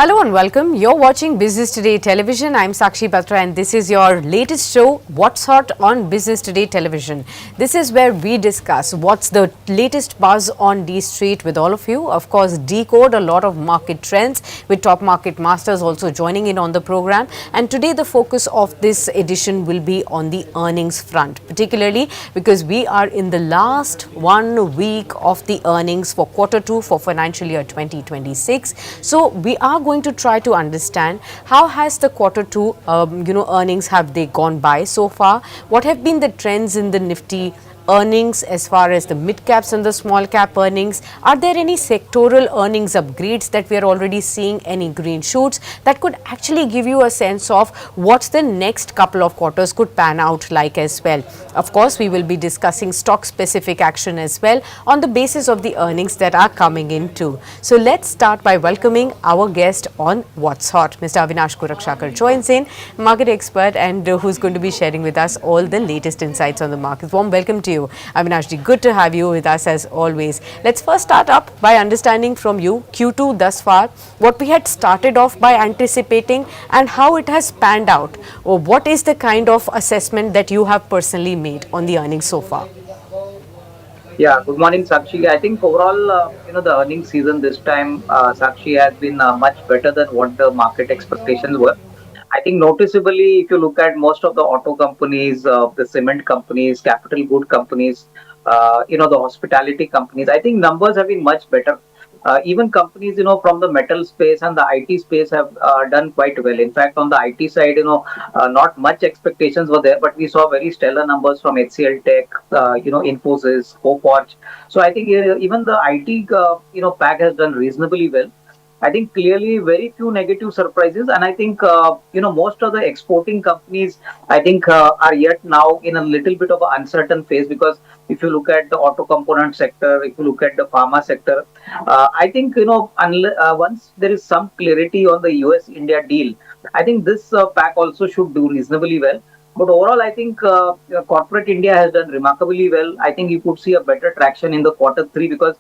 Hello and welcome. You're watching Business Today Television. I'm Sakshi Batra and this is your latest show, What's Hot on Business Today Television. This is where we discuss what's the latest buzz on D Street with all of you. Of course, decode a lot of market trends with top market masters also joining in on the program. And today the focus of this edition will be on the earnings front, particularly because we are in the last 1 week of the earnings for Q2 for financial year 2026. So we are going to try to understand how has the Q2 earnings have they gone by so far, what have been the trends in the Nifty earnings as far as the mid caps and the small cap earnings. Are there any sectoral earnings upgrades that we are already seeing, any green shoots that could actually give you a sense of what the next couple of quarters could pan out like as well. Of course, we will be discussing stock specific action as well on the basis of the earnings that are coming in too. So let's start by welcoming our guest on What's Hot. Mr. Avinash Gorakshakar joins in, market expert and who's going to be sharing with us all the latest insights on the market. Warm welcome to you, Avinashji. Good to have you with us as always. Let's first start up by understanding from you Q2 thus far, what we had started off by anticipating and how it has panned out, or what is the kind of assessment that you have personally made on the earnings so far? Yeah, good morning, Sakshi. I think overall, the earnings season this time, Sakshi, has been much better than what the market expectations were. I think noticeably, if you look at most of the auto companies, the cement companies, capital good companies, the hospitality companies, I think numbers have been much better. Even companies, from the metal space and the IT space have done quite well. In fact, on the IT side, not much expectations were there, but we saw very stellar numbers from HCL Tech, Infosys, Coforge. So I think even the IT, pack has done reasonably well. I think clearly very few negative surprises, and I think most of the exporting companies I think are yet now in a little bit of an uncertain phase, because if you look at the auto component sector, if you look at the pharma sector, I think once there is some clarity on the US India deal, I think this pack also should do reasonably well. But overall, I think corporate India has done remarkably well. I think you could see a better traction in the Q3 because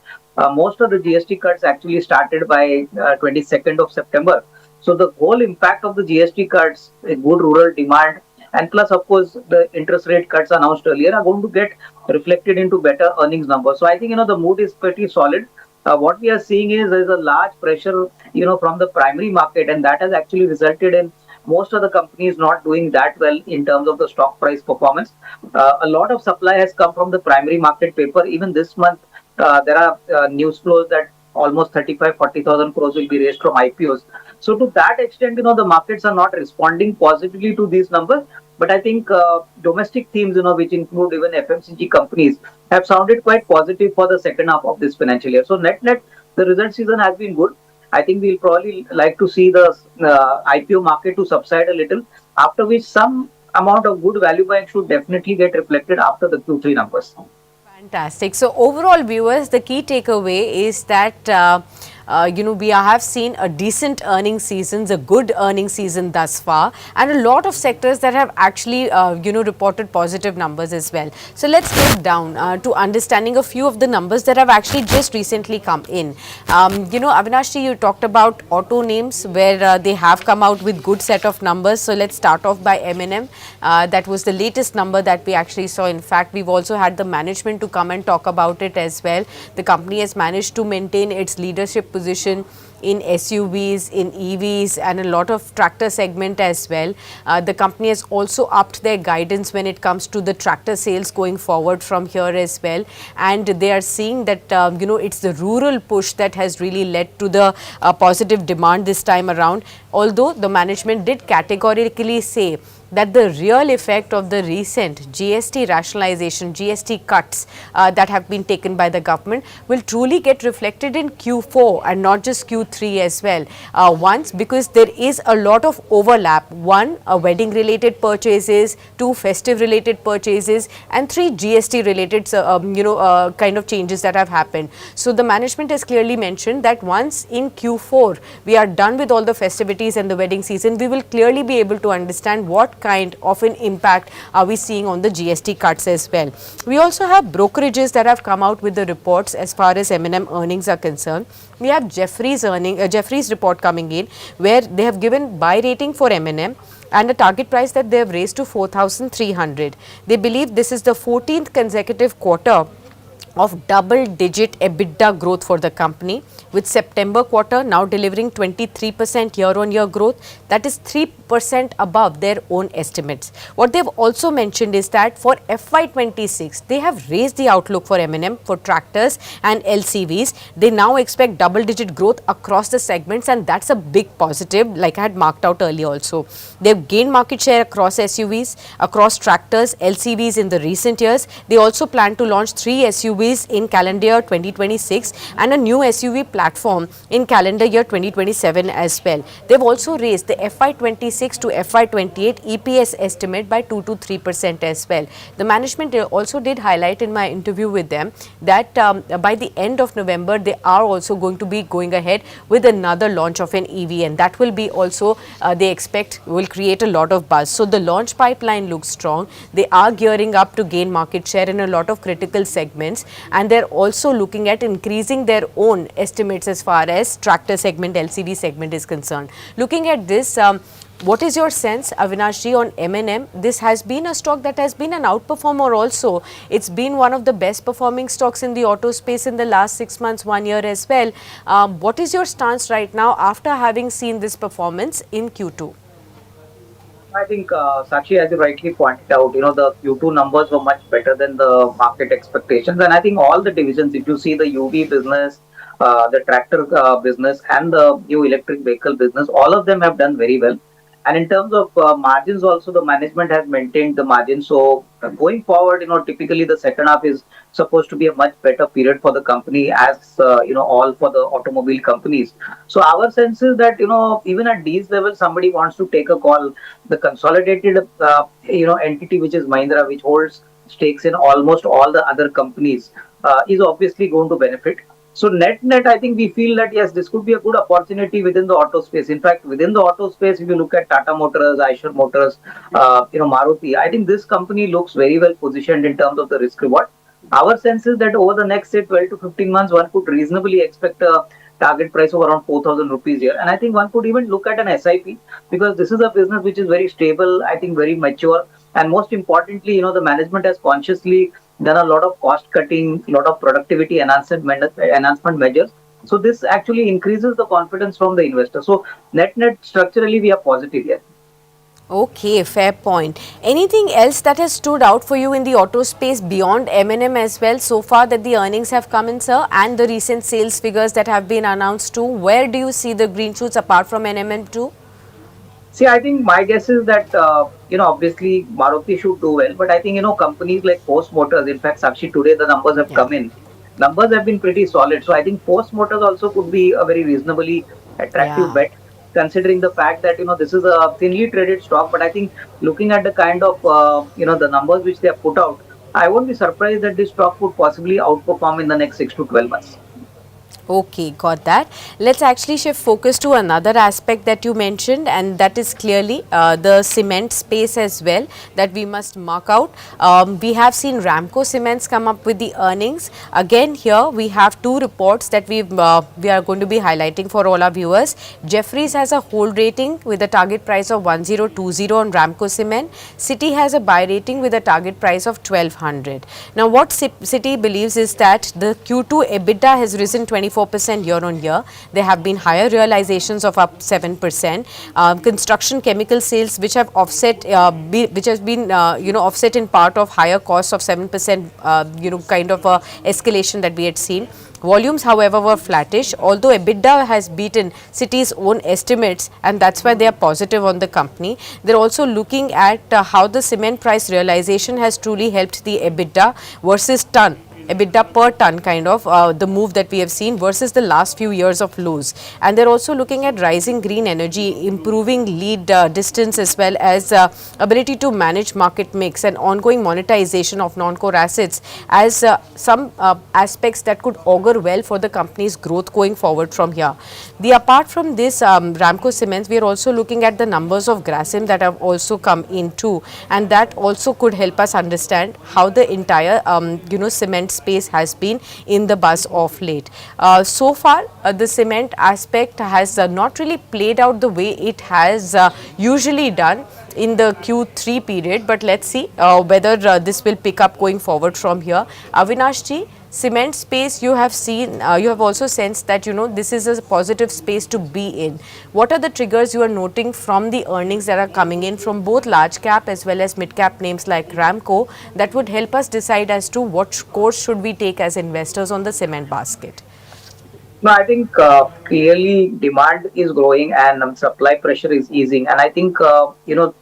most of the GST cuts actually started by 22nd of September. So the whole impact of the GST cuts, a good rural demand, and plus, of course, the interest rate cuts announced earlier are going to get reflected into better earnings numbers. So I think, the mood is pretty solid. What we are seeing is there is a large pressure, from the primary market, and that has actually resulted in most of the companies not doing that well in terms of the stock price performance. A lot of supply has come from the primary market paper. Even this month, there are news flows that almost 35-40,000 crores will be raised from IPOs. So to that extent, the markets are not responding positively to these numbers. But I think domestic themes, which include even FMCG companies, have sounded quite positive for the second half of this financial year. So net, the result season has been good. I think we'll probably like to see the IPO market to subside a little, after which some amount of good value buying should definitely get reflected after the Q3 numbers. Fantastic. So overall, viewers, the key takeaway is that we have seen a decent earnings season, a good earnings season thus far, and a lot of sectors that have actually reported positive numbers as well. So let's get down to understanding a few of the numbers that have actually just recently come in. Avinash, you talked about auto names where they have come out with good set of numbers. So let's start off by M&M. That was the latest number that we actually saw. In fact, we've also had the management to come and talk about it as well. The company has managed to maintain its leadership position in SUVs, in EVs, and a lot of tractor segment as well. The company has also upped their guidance when it comes to the tractor sales going forward from here as well. And they are seeing that, it's the rural push that has really led to the positive demand this time around. Although the management did categorically say that the real effect of the recent GST rationalization, GST cuts that have been taken by the government will truly get reflected in Q4 and not just Q3 as well. Once, because there is a lot of overlap. One, wedding related purchases, two, festive related purchases, and three, GST related kind of changes that have happened. So the management has clearly mentioned that once in Q4 we are done with all the festivities and the wedding season, we will clearly be able to understand what kind of an impact are we seeing on the GST cuts as well. We also have brokerages that have come out with the reports as far as M&M earnings are concerned. We have Jeffries report coming in, where they have given buy rating for M&M and a target price that they have raised to 4,300. They believe this is the 14th consecutive quarter of double-digit EBITDA growth for the company, with September quarter now delivering 23% year-on-year growth. That is 3% above their own estimates. What they've also mentioned is that for FY26, they have raised the outlook for M&M for tractors and LCVs. They now expect double-digit growth across the segments, and that's a big positive, like I had marked out earlier also. They've gained market share across SUVs, across tractors, LCVs in the recent years. They also plan to launch 3 SUVs in calendar year 2026 and a new SUV platform in calendar year 2027 as well. They've also raised the FY26 to FY28 EPS estimate by 2 to 3% as well. The management also did highlight in my interview with them that by the end of November, they are also going to be going ahead with another launch of an EV, and that will be also, they expect, will create a lot of buzz. So the launch pipeline looks strong. They are gearing up to gain market share in a lot of critical segments, and they're also looking at increasing their own estimates as far as tractor segment, LCV segment is concerned. Looking at this, what is your sense, Avinash ji, on M&M? This has been a stock that has been an outperformer also. It's been one of the best performing stocks in the auto space in the last 6 months, 1 year as well. What is your stance right now after having seen this performance in Q2? I think, Sakshi, as you rightly pointed out, the Q2 numbers were much better than the market expectations. And I think all the divisions, if you see the UV business, the tractor business, and the new electric vehicle business, all of them have done very well. And in terms of margins also, the management has maintained the margin. So going forward, typically the second half is supposed to be a much better period for the company, as all for the automobile companies. So our sense is that even at these levels, somebody wants to take a call. The consolidated entity, which is Mahindra, which holds stakes in almost all the other companies, is obviously going to benefit. So net, I think we feel that yes, this could be a good opportunity within the auto space. In fact, within the auto space, if you look at Tata Motors, Eicher Motors, Maruti, I think this company looks very well positioned in terms of the risk reward. Our sense is that over the next, say, 12 to 15 months, one could reasonably expect a target price of around 4,000 rupees here. And I think one could even look at an SIP, because this is a business which is very stable, I think very mature. And most importantly, the management has consciously done a lot of cost cutting, a lot of productivity enhancement measures. So this actually increases the confidence from the investor. So net structurally we are positive here. Okay, fair point. Anything else that has stood out for you in the auto space beyond M&M as well so far that the earnings have come in, sir, and the recent sales figures that have been announced too? Where do you see the green shoots apart from M&M too? See, I think my guess is that, obviously Maruti should do well, but I think, companies like Force Motors, in fact, Sakshi, today the numbers have come in. Numbers have been pretty solid. So I think Force Motors also could be a very reasonably attractive bet, considering the fact that, this is a thinly traded stock. But I think looking at the kind of, the numbers which they have put out, I won't be surprised that this stock could possibly outperform in the next 6 to 12 months. Okay, got that. Let's actually shift focus to another aspect that you mentioned, and that is clearly the cement space as well that we must mark out. We have seen Ramco Cements come up with the earnings. Again, here we have two reports that we are going to be highlighting for all our viewers. Jeffries has a hold rating with a target price of 1020 on Ramco Cement. Citi has a buy rating with a target price of 1200. Now, what Citi believes is that the Q2 EBITDA has risen 24% year on year. There have been higher realizations of up 7%. Construction chemical sales, which have offset, which has been offset in part of higher costs of 7%, kind of a escalation that we had seen. Volumes, however, were flattish, although EBITDA has beaten Citi's own estimates, and that's why they are positive on the company. They're also looking at how the cement price realization has truly helped the EBITDA versus ton EBITDA per ton kind of the move that we have seen versus the last few years of lows. And they're also looking at rising green energy, improving lead distance, as well as ability to manage market mix and ongoing monetization of non-core assets as some aspects that could augur well for the company's growth going forward from here. Apart from this, Ramco Cements, we are also looking at the numbers of Grasim that have also come in too, and that also could help us understand how the entire cement space has been in the buzz of late. So far, the cement aspect has not really played out the way it has usually done in the Q3 period, but let's see whether this will pick up going forward from here. Avinash ji, cement space, you have seen, you have also sensed that this is a positive space to be in. What are the triggers you are noting from the earnings that are coming in from both large cap as well as mid cap names like Ramco that would help us decide as to what course should we take as investors on the cement basket? No, I think clearly demand is growing and supply pressure is easing. And I think,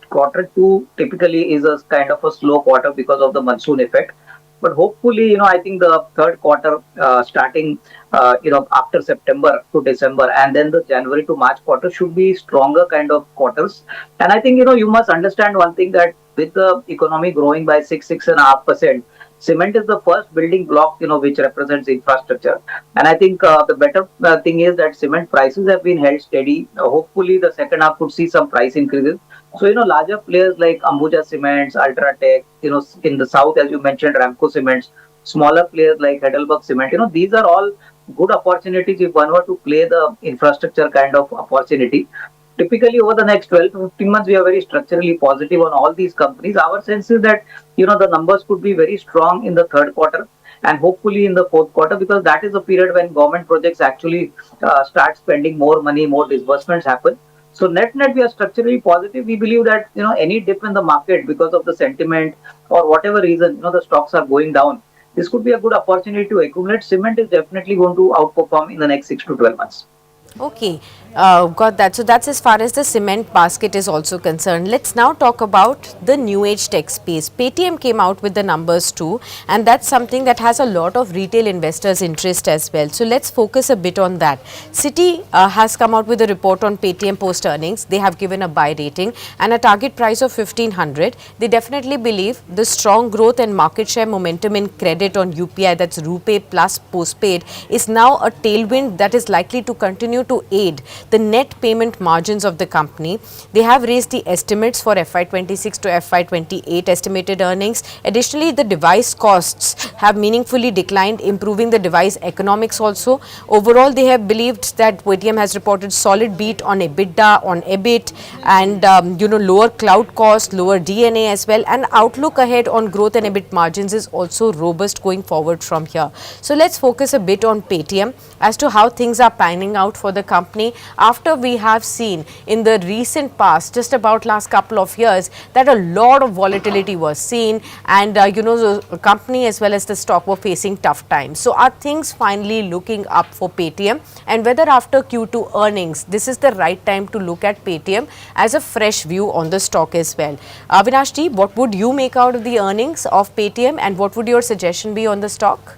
quarter 2 typically is a kind of a slow quarter because of the monsoon effect. But hopefully, I think the third quarter starting, after September to December and then the January to March quarter should be stronger kind of quarters. And I think, you must understand one thing that with the economy growing by 6.5%, cement is the first building block, which represents infrastructure. And I think the better thing is that cement prices have been held steady. Hopefully, the second half could see some price increases. So, larger players like Ambuja Cements, Ultratech, in the south, as you mentioned, Ramco Cements, smaller players like Heidelberg Cement, these are all good opportunities if one were to play the infrastructure kind of opportunity. Typically, over the next 12 to 15 months, we are very structurally positive on all these companies. Our sense is that, the numbers could be very strong in the third quarter and hopefully in the fourth quarter because that is a period when government projects actually start spending more money, more disbursements happen. So net, we are structurally positive. We believe that, any dip in the market because of the sentiment or whatever reason, the stocks are going down. This could be a good opportunity to accumulate. Cement is definitely going to outperform in the next 6 to 12 months. Okay, got that. So that's as far as the cement basket is also concerned. Let's now talk about the new age tech space. Paytm came out with the numbers too, and that's something that has a lot of retail investors' interest as well. So let's focus a bit on that. Citi has come out with a report on Paytm post earnings. They have given a buy rating and a target price of 1500. They definitely believe the strong growth and market share momentum in credit on UPI, that's RuPay plus postpaid, is now a tailwind that is likely to continue to aid the net payment margins of the company. They have raised the estimates for FY26 to FY28 estimated earnings. Additionally, the device costs have meaningfully declined, improving the device economics also. Overall, they have believed that Paytm has reported solid beat on EBITDA, on EBIT, and lower cloud costs, lower DNA as well. And outlook ahead on growth and EBIT margins is also robust going forward from here. So let's focus a bit on Paytm as to how things are panning out for the company after we have seen in the recent past, just about last couple of years, that a lot of volatility was seen and the company as well as the stock were facing tough times. So are things finally looking up for Paytm, and whether after Q2 earnings this is the right time to look at Paytm as a fresh view on the stock as well? Avinash ji, what would you make out of the earnings of Paytm and what would your suggestion be on the stock?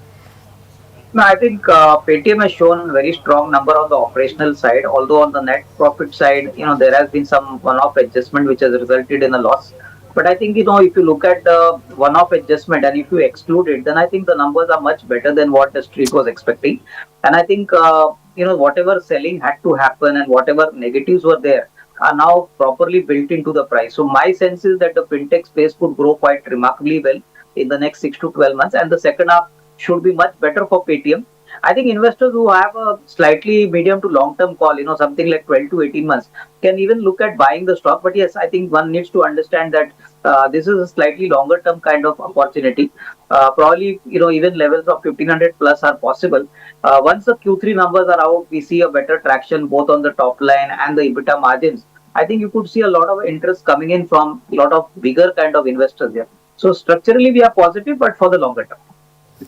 No, I think Paytm has shown a very strong number on the operational side, although on the net profit side, there has been some one-off adjustment which has resulted in a loss. But I think, if you look at the one-off adjustment and if you exclude it, then I think the numbers are much better than what the street was expecting. And I think, whatever selling had to happen and whatever negatives were there are now properly built into the price. So my sense is that the fintech space could grow quite remarkably well in the next 6 to 12 months, and the second half should be much better for Paytm. I think investors who have a slightly medium to long term call, something like 12 to 18 months, can even look at buying the stock. But yes, I think one needs to understand that this is a slightly longer term kind of opportunity. Probably, even levels of 1500 plus are possible. Once the Q3 numbers are out, we see a better traction both on the top line and the EBITDA margins. I think you could see a lot of interest coming in from a lot of bigger kind of investors here. So structurally, we are positive, but for the longer term.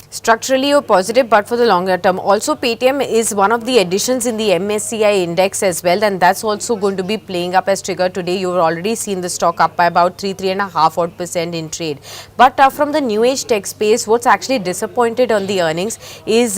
Structurally you're positive, but for the longer term. Also, Paytm is one of the additions in the MSCI index as well, and that's also going to be playing up as trigger today. You've already seen the stock up by about 3.5% in trade. But from the new age tech space, what's actually disappointed on the earnings is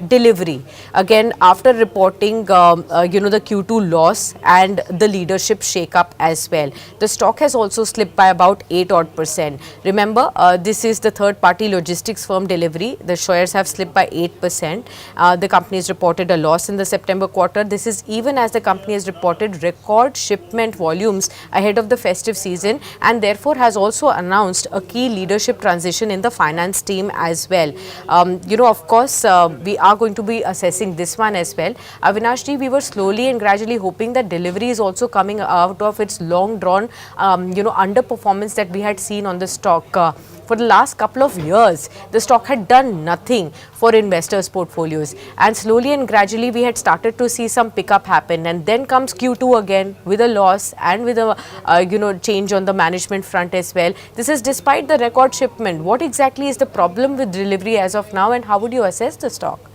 delivery. Again, after reporting, the Q2 loss and the leadership shake-up as well, the stock has also slipped by about 8%. Remember, this is the third-party logistics firm Delivery. The shares have slipped by 8%. The company has reported a loss in the September quarter. This is even as the company has reported record shipment volumes ahead of the festive season, and therefore has also announced a key leadership transition in the finance team as well. Of course, we are going to be assessing this one as well. Avinash ji, we were slowly and gradually hoping that Delivery is also coming out of its long drawn, underperformance that we had seen on the stock. For the last couple of years, the stock had done nothing for investors' portfolios, and slowly and gradually we had started to see some pickup happen, and then comes Q2 again with a loss and with a change on the management front as well. This is despite the record shipment. What exactly is the problem with Delivery as of now, and how would you assess the stock?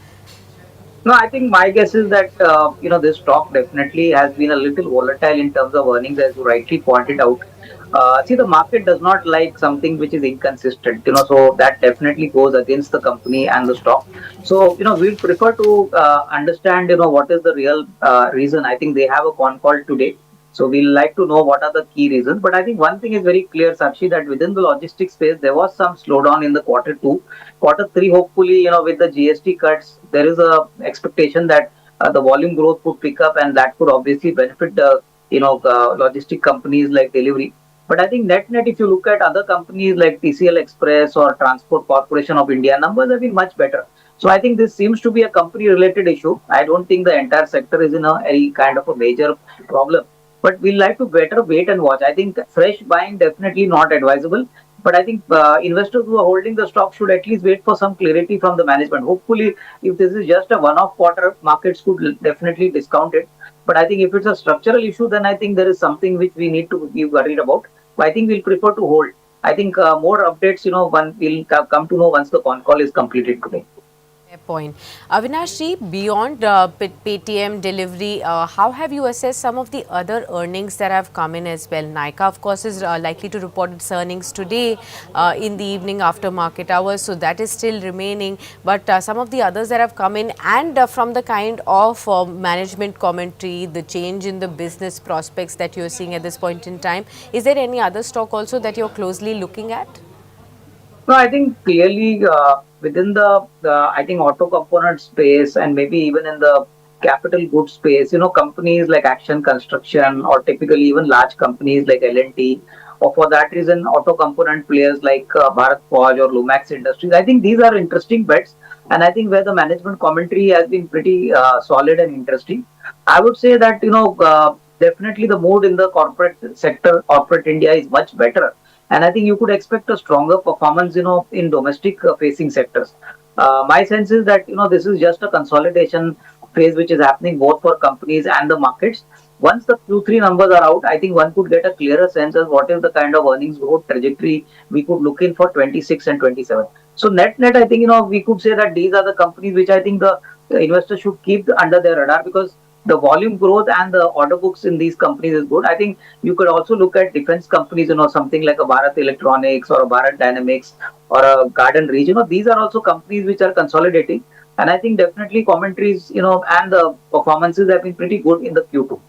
No, I think my guess is that this stock definitely has been a little volatile in terms of earnings, as you rightly pointed out. See, the market does not like something which is inconsistent, so that definitely goes against the company and the stock. So, we prefer to understand, what is the real reason. I think they have a con call today. So we'll like to know what are the key reasons. But I think one thing is very clear, Sakshi, that within the logistics space, there was some slowdown in the quarter two. Quarter three, hopefully, with the GST cuts, there is a expectation that the volume growth could pick up, and that could obviously benefit the, logistic companies like Delivery. But I think net, if you look at other companies like TCL Express or Transport Corporation of India, numbers have been much better. So I think this seems to be a company related issue. I don't think the entire sector is in any kind of a major problem. But we'll like to better wait and watch. I think fresh buying definitely not advisable. But I think investors who are holding the stock should at least wait for some clarity from the management. Hopefully, if this is just a one-off quarter, markets could definitely discount it. But I think if it's a structural issue, then I think there is something which we need to be worried about. But I think we'll prefer to hold. I think more updates, we'll come to know once the con call is completed today. Fair point. Avinash ji, beyond Paytm Delivery, how have you assessed some of the other earnings that have come in as well? Nykaa, of course, is likely to report its earnings today in the evening after market hours, so that is still remaining. But some of the others that have come in, and from the kind of management commentary, the change in the business prospects that you're seeing at this point in time, is there any other stock also that you're closely looking at? No, I think clearly within the I think auto component space, and maybe even in the capital goods space, companies like Action Construction, or typically even large companies like L&T, or for that reason auto component players like Bharat Forge or Lumax Industries. I think these are interesting bets, and I think where the management commentary has been pretty solid and interesting. I would say that definitely the mood in the corporate sector, corporate India, is much better, and I think you could expect a stronger performance, in domestic facing sectors. My sense is that, this is just a consolidation phase which is happening both for companies and the markets. Once the Q3 numbers are out, I think one could get a clearer sense of what is the kind of earnings growth trajectory we could look in for 26 and 27. So net, I think, we could say that these are the companies which I think the investors should keep under their radar, because the volume growth and the order books in these companies is good. I think you could also look at defense companies, something like a Bharat Electronics or a Bharat Dynamics or a Garden Reach. These are also companies which are consolidating. And I think definitely commentaries, and the performances have been pretty good in the Q2.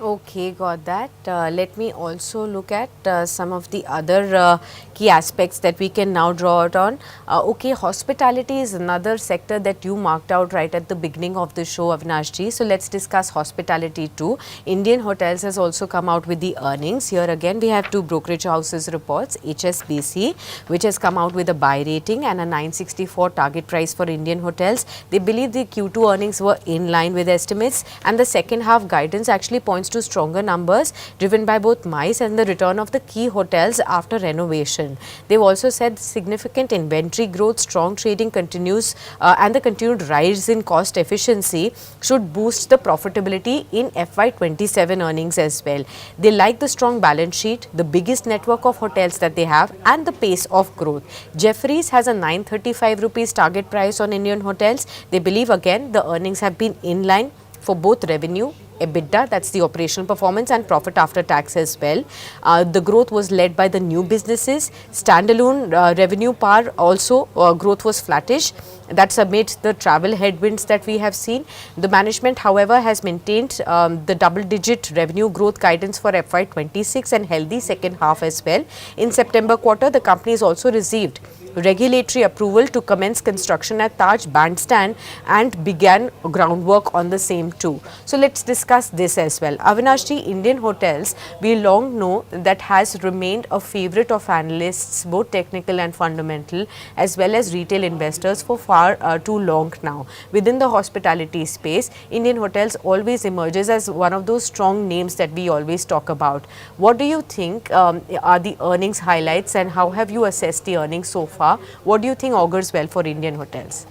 Okay, got that. Let me also look at some of the other key aspects that we can now draw out on. Okay, hospitality is another sector that you marked out right at the beginning of the show, Avinash ji. So let's discuss hospitality too. Indian Hotels has also come out with the earnings. Here again, we have two brokerage houses reports. HSBC, which has come out with a buy rating and a 964 target price for Indian Hotels. They believe the Q2 earnings were in line with estimates, and the second half guidance actually points to stronger numbers driven by both MICE and the return of the key hotels after renovation. They've also said significant inventory growth, strong trading continues and the continued rise in cost efficiency should boost the profitability in FY27 earnings as well. They like the strong balance sheet, the biggest network of hotels that they have and the pace of growth. Jefferies has a 935 rupees target price on Indian hotels. They believe again the earnings have been in line for both revenue, EBITDA, that's the operational performance, and profit after tax as well. The growth was led by the new businesses. Standalone revenue par also growth was flattish. That's amid the travel headwinds that we have seen. The management, however, has maintained the double-digit revenue growth guidance for FY26 and healthy second half as well. In September quarter, the company has also received regulatory approval to commence construction at Taj Bandstand and began groundwork on the same too. So let's discuss this as well. Avinash ji, Indian hotels, we long know that has remained a favorite of analysts, both technical and fundamental, as well as retail investors for far too long now. Within the hospitality space, Indian hotels always emerges as one of those strong names that we always talk about. What do you think are the earnings highlights and how have you assessed the earnings so far? What do you think augurs well for Indian hotels?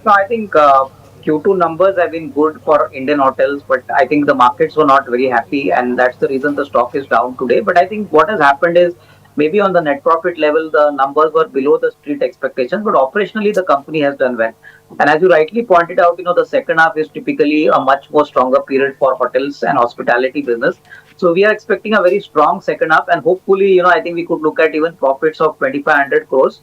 No, I think Q2 numbers have been good for Indian hotels, but I think the markets were not very happy, and that's the reason the stock is down today. But I think what has happened is maybe on the net profit level, the numbers were below the street expectations, but operationally the company has done well. And as you rightly pointed out, the second half is typically a much more stronger period for hotels and hospitality business. So we are expecting a very strong second half, and hopefully, I think we could look at even profits of 2,500 crores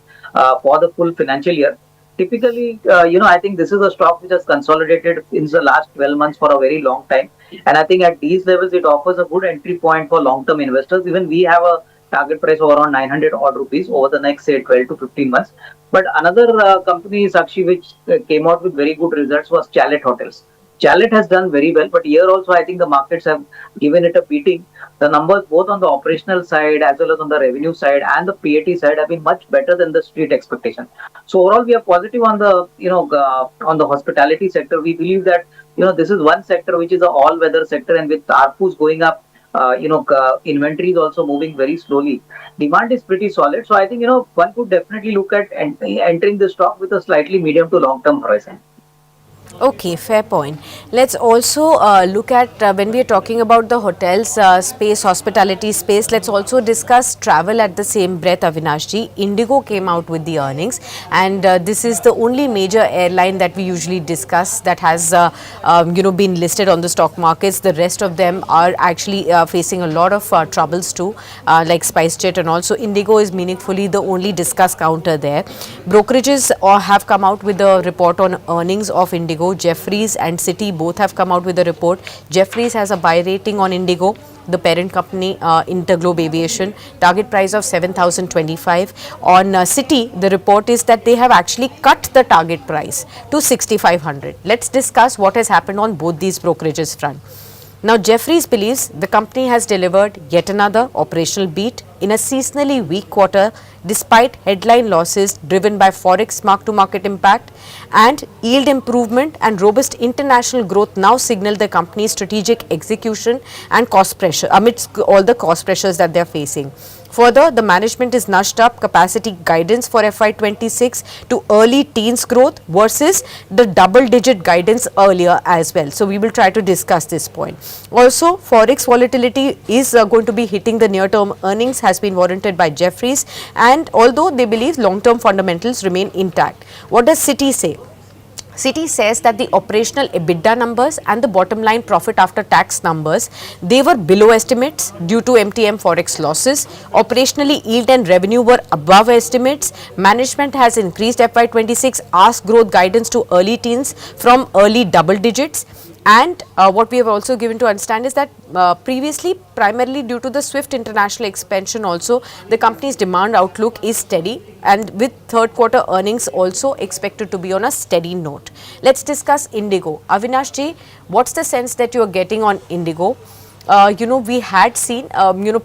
for the full financial year. Typically, I think this is a stock which has consolidated in the last 12 months for a very long time. And I think at these levels, it offers a good entry point for long-term investors. Even we have a target price of around 900 odd rupees over the next, say, 12 to 15 months. But another company, Sakshi, which came out with very good results was Chalet Hotels. Chalet has done very well, but here also I think the markets have given it a beating. The numbers both on the operational side as well as on the revenue side and the PAT side have been much better than the street expectation. So overall, we are positive on the on the hospitality sector. We believe that this is one sector which is an all-weather sector, and with ARPUs going up, inventory is also moving very slowly. Demand is pretty solid, so I think one could definitely look at entering the stock with a slightly medium to long-term horizon. Okay, fair point. Let's also look at when we are talking about the hotels space, hospitality space, let's also discuss travel at the same breath, Avinash ji. Indigo came out with the earnings, and this is the only major airline that we usually discuss that has been listed on the stock markets. The rest of them are actually facing a lot of troubles too, like SpiceJet, and also Indigo is meaningfully the only discussed counter there. Brokerages have come out with a report on earnings of Indigo. Jefferies and Citi both have come out with a report. Jefferies has a buy rating on Indigo, the parent company Interglobe Aviation, target price of 7,025. On Citi, the report is that they have actually cut the target price to 6,500. Let's discuss what has happened on both these brokerages front. Now, Jefferies believes the company has delivered yet another operational beat in a seasonally weak quarter despite headline losses driven by forex mark-to-market impact, and yield improvement and robust international growth now signal the company's strategic execution and cost pressure amidst all the cost pressures that they are facing. Further, the management is nudged up capacity guidance for FY26 to early teens growth versus the double-digit guidance earlier as well. So we will try to discuss this point. Also, forex volatility is going to be hitting the near-term earnings, has been warranted by Jefferies, and although they believe long-term fundamentals remain intact. What does Citi say? Citi says that the operational EBITDA numbers and the bottom line profit after tax numbers, they were below estimates due to MTM forex losses. Operationally, yield and revenue were above estimates. Management has increased FY26 ask growth guidance to early teens from early double digits. And what we have also given to understand is that previously, primarily due to the swift international expansion also, the company's demand outlook is steady, and with third quarter earnings also expected to be on a steady note. Let's discuss Indigo. Avinash ji, what's the sense that you are getting on Indigo? we had seen,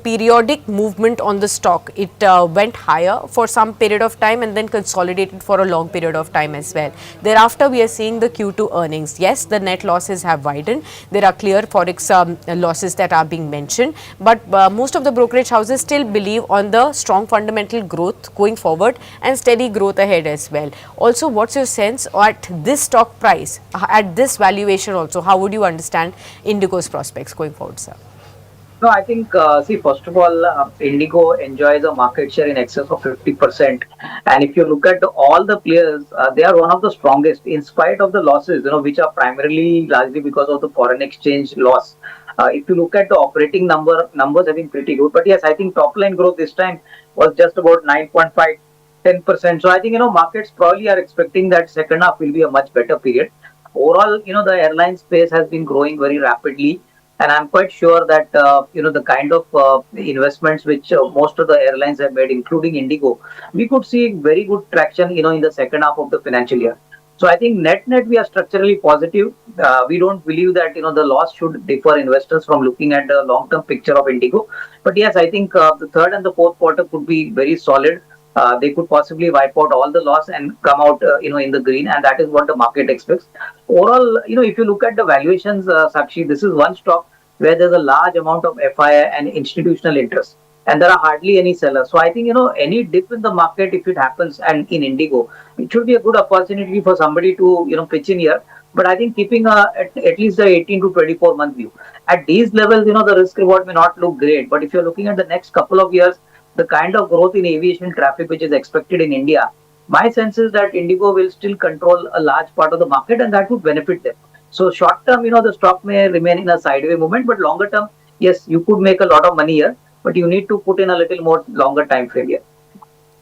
periodic movement on the stock. It went higher for some period of time and then consolidated for a long period of time as well. Thereafter, we are seeing the Q2 earnings. Yes, the net losses have widened. There are clear forex losses that are being mentioned, but most of the brokerage houses still believe on the strong fundamental growth going forward and steady growth ahead as well. Also, what's your sense at this stock price, at this valuation also, how would you understand Indigo's prospects going forward, sir? No, I think, see, first of all, Indigo enjoys a market share in excess of 50%. And if you look at all the players, they are one of the strongest in spite of the losses, which are primarily largely because of the foreign exchange loss. If you look at the operating numbers have been pretty good. But yes, I think top line growth this time was just about 9.5, 10%. So I think, markets probably are expecting that second half will be a much better period. Overall, the airline space has been growing very rapidly, and I'm quite sure that the kind of investments which most of the airlines have made, including Indigo, we could see very good traction, in the second half of the financial year. So I think net we are structurally positive. We don't believe that the loss should defer investors from looking at the long term picture of Indigo. But yes, I think the third and the fourth quarter could be very solid. They could possibly wipe out all the loss and come out in the green, and that is what the market expects. Overall, if you look at the valuations, Sakshi, this is one stock where there's a large amount of FII and institutional interest, and there are hardly any sellers. So I think any dip in the market, if it happens, and in Indigo, it should be a good opportunity for somebody to pitch in here. But I think keeping at least the 18 to 24-month view at these levels, the risk reward may not look great. But if you're looking at the next couple of years, the kind of growth in aviation traffic which is expected in India, my sense is that Indigo will still control a large part of the market, and that would benefit them. So short term, the stock may remain in a sideways movement, but longer term, yes, you could make a lot of money here, but you need to put in a little more longer time frame here.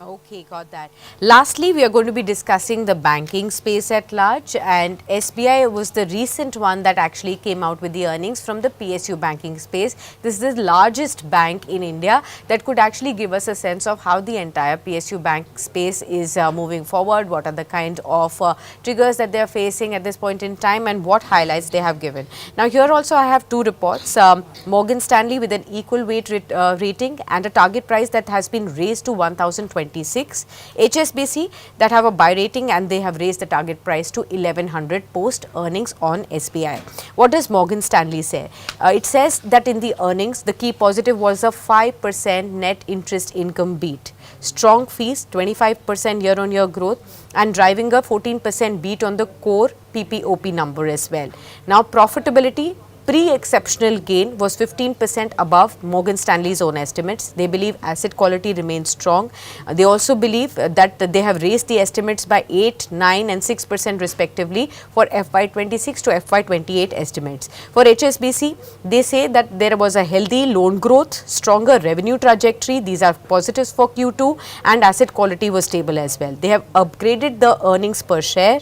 Okay, got that. Lastly, we are going to be discussing the banking space at large, and SBI was the recent one that actually came out with the earnings from the PSU banking space. This is the largest bank in India that could actually give us a sense of how the entire PSU bank space is moving forward, what are the kind of triggers that they are facing at this point in time, and what highlights they have given. Now, here also I have two reports, Morgan Stanley with an equal weight rating and a target price that has been raised to 1020. HSBC that have a buy rating and they have raised the target price to 1100 post earnings on SBI. What does Morgan Stanley say? It says that in the earnings, the key positive was a 5% net interest income beat. Strong fees, 25% year on year growth, and driving a 14% beat on the core PPOP number as well. Now, profitability pre-exceptional gain was 15% above Morgan Stanley's own estimates. They believe asset quality remains strong. They also believe that they have raised the estimates by 8, 9 and 6% respectively for FY26 to FY28 estimates. For HSBC, they say that there was a healthy loan growth, stronger revenue trajectory. These are positives for Q2, and asset quality was stable as well. They have upgraded the earnings per share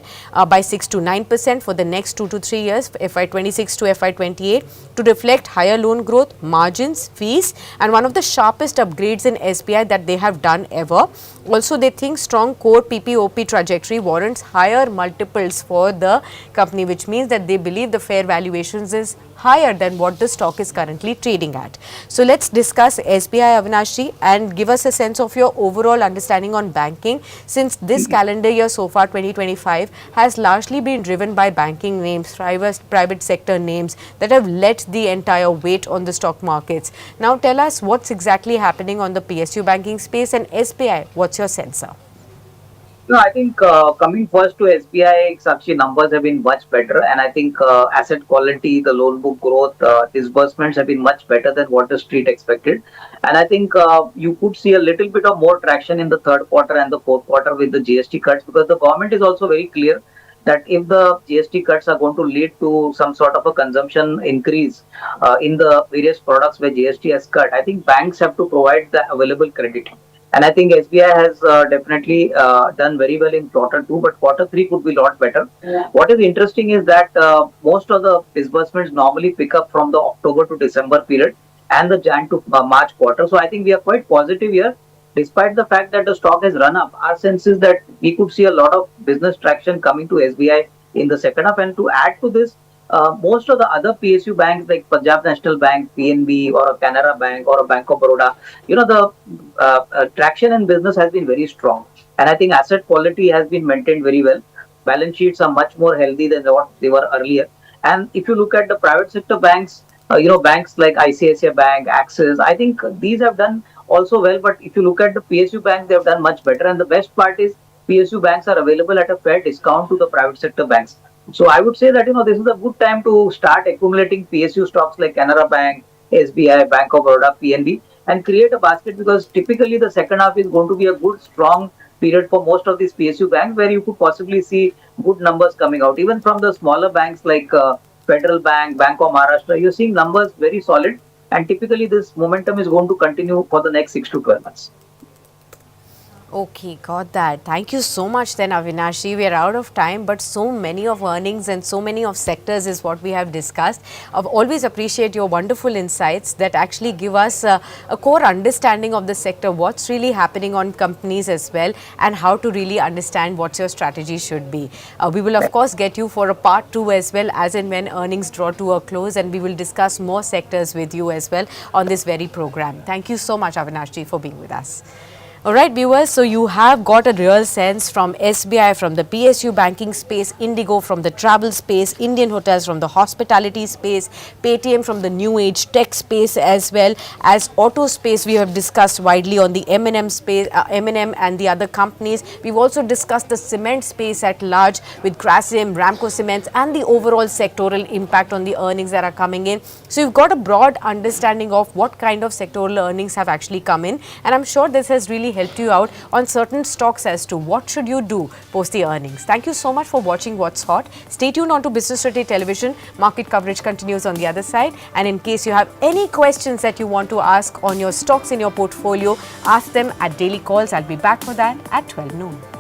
by 6 to 9% for the next 2 to 3 years, FY26 to FY28, to reflect higher loan growth, margins, fees, and one of the sharpest upgrades in SBI that they have done ever. Also, they think strong core PPOP trajectory warrants higher multiples for the company, which means that they believe the fair valuations is higher than what the stock is currently trading at. So, let's discuss SBI, Avinash, and give us a sense of your overall understanding on banking, since this calendar year so far 2025 has largely been driven by banking names, private sector names that have led the entire weight on the stock markets. Now, tell us what's exactly happening on the PSU banking space, and SBI, what's your sense, sir? No, I think coming first to SBI, Sakshi, numbers have been much better, and I think asset quality, the loan book growth, disbursements have been much better than what the street expected. And I think you could see a little bit of more traction in the third quarter and the fourth quarter with the GST cuts, because the government is also very clear that if the GST cuts are going to lead to some sort of a consumption increase in the various products where GST has cut, I think banks have to provide the available credit. And I think SBI has definitely done very well in quarter two, but quarter three could be a lot better. Yeah. What is interesting is that most of the disbursements normally pick up from the October to December period and the Jan to March quarter. So I think we are quite positive here. Despite the fact that the stock has run up, our sense is that we could see a lot of business traction coming to SBI in the second half. And to add to this, most of the other PSU banks like Punjab National Bank, PNB, or a Canara Bank or a Bank of Baroda, the traction in business has been very strong. And I think asset quality has been maintained very well. Balance sheets are much more healthy than what they were earlier. And if you look at the private sector banks, banks like ICICI Bank, Axis, I think these have done also well. But if you look at the PSU banks, they have done much better. And the best part is PSU banks are available at a fair discount to the private sector banks. So I would say that this is a good time to start accumulating PSU stocks like Canara Bank, SBI, Bank of Baroda, PNB, and create a basket, because typically the second half is going to be a good strong period for most of these PSU banks, where you could possibly see good numbers coming out. Even from the smaller banks like Federal Bank, Bank of Maharashtra, you're seeing numbers very solid, and typically this momentum is going to continue for the next 6 to 12 months. Okay, got that. Thank you so much then, Avinashi. We are out of time, but so many of earnings and so many of sectors is what we have discussed. I always appreciate your wonderful insights that actually give us a core understanding of the sector, what's really happening on companies as well, and how to really understand what your strategy should be. We will of course get you for a part 2 as well, as and when earnings draw to a close, and we will discuss more sectors with you as well on this very program. Thank you so much, Avinashi, for being with us. Alright viewers, so you have got a real sense from SBI, from the PSU banking space, Indigo from the travel space, Indian Hotels from the hospitality space, Paytm from the new age tech space, as well as auto space. We have discussed widely on the M&M space, M&M and the other companies. We've also discussed the cement space at large with Grasim, Ramco Cements, and the overall sectoral impact on the earnings that are coming in. So you've got a broad understanding of what kind of sectoral earnings have actually come in, and I'm sure this has really helped you out on certain stocks as to what should you do post the earnings. Thank you so much for watching What's Hot. Stay tuned on to Business Today Television. Market coverage continues on the other side, and in case you have any questions that you want to ask on your stocks in your portfolio, ask them at daily calls. I'll be back for that at 12 noon.